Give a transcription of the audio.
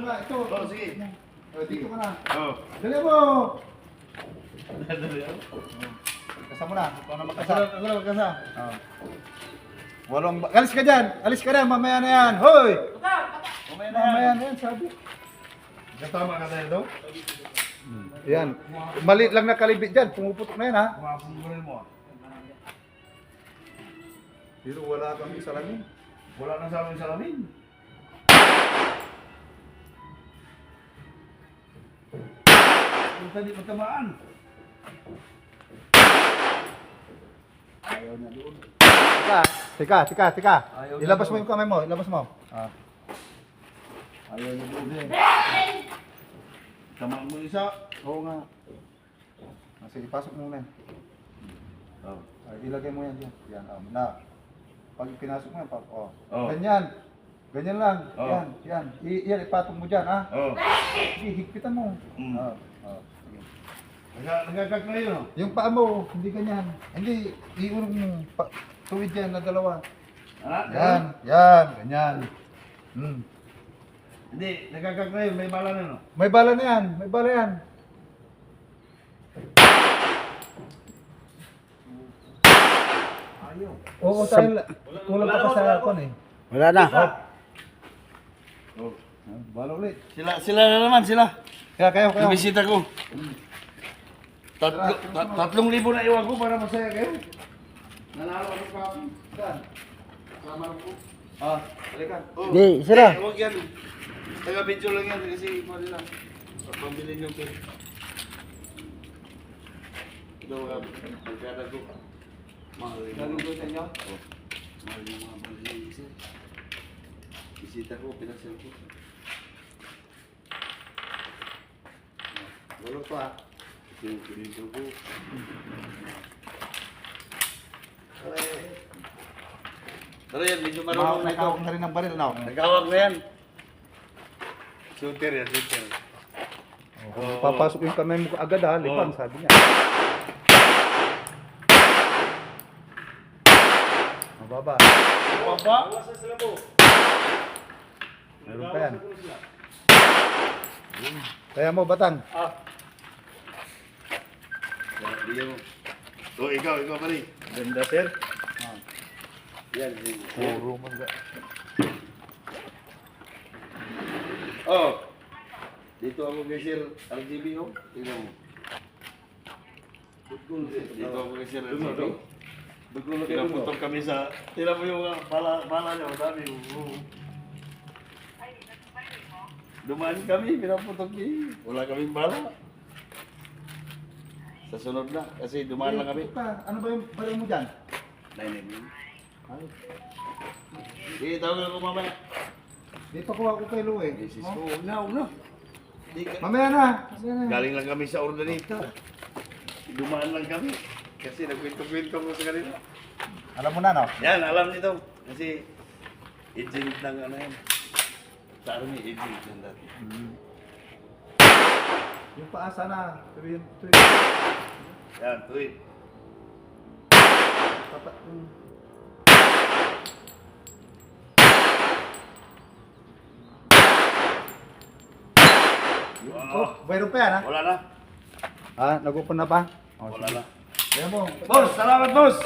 na, ito. Oh, sige. Dito ka na. Oh. Dali mo! Dali ako. Kasa mo na. Ikaw na magkasa. Ako kasa. Oh. Alis ka dyan! Alis ka na! Mamaya na yan! Hoy! Mamaya na yan, sabi. Katama ka tayo daw? Yan. Maliit lang na kalibit dyan. Pumuputok na yan, ha? Kumapungulin mo. Pero wala kami salamin. Wala na sa amin salamin. Kung tadi patamaan. Ayaw na doon. Tika. Ayaw Ilabas na mo yung kamay mo. Ilabas mo. Ah. Ayaw na doon eh. Tama mo isa. Oo nga. Sige, ipasok mo muna. Oh. Ay, ilagay mo yan dyan. Yan, na. Pag pinasok mo yan, oh. Oh. Ganyan. Ganyan lang. Oh. Yan. Yan, ipatong mo dyan, ha? Oh. Sige, higpitan mo. Mm. Sige. Nagkakak na yun. Yung paa mo, hindi ganyan. Hindi, iurong mo. Tuwid yan na dalawa. Yan. Ganyan. Hmm. Hindi, nagkakak na yun. May bala na no? May bala na yan. May bala yan. Ayaw. Oo, tayo. Kulang ka pa sa aircon eh. Wala na. Oh. Bala ulit. Sila na naman, sila. Kayo. Yung bisita ko. 3,000 na iwan ko para masaya kayo. Nanalo ako pa ako. Saan? Sama ko. Halika. Oh. Di, sila. Huwag yan. Taga-video lang yan kasi ikaw nila. Pambili nyo kayo. Ito nga, pagkada ko. Mahal yung Galing ko sa inyo? mahal yung mga pag-iisa. Bisita ko, pinasal ko. Wala pa. Yung pinito ko. Tara yan, medyo marunong na ito. Nakawag na rin ng baril, no? Nagkawag na yan. Shooter yan, shooter. Papasok yung kamay mo agad, ha? Lipang, sabi niya. Mababa. Papa? Meron pa yan. Kaya mo, batang. Bigyan mo. Oh, ikaw pa rin. Ganda, sir. Yan. Puro man ga. Oh. Dito ako kay Sir RGB, oh. Tingnan mo. Dito ako kay Sir RGB. Pinaputong kami sa... Tingnan mo yung bala niya, dami. Dumaan kami, pinaputong kami. Wala kaming bala. Sa sunod na, kasi dumaan lang kami. Ano ba yung baril mo dyan? Nainin. Sige, tawag ako mamaya. Dito ko ako kay Lou eh. Isis ko, una. Mamaya na. Galing lang kami sa Ordanita. Dumaan lang kami. Kasi nagkwento-kwento ko sa kanila. Alam mo na, no? Yan, alam nito. Kasi agent ng ano yan. Sa army, agent yan dati. Yung paasa na. Tuwin. Yan, tuwid. Tapat. Oh, mayroon pa yan, ha? Wala na. Ha? Nag-open na pa? Wala na. Kaya mo. Boss, salamat boss!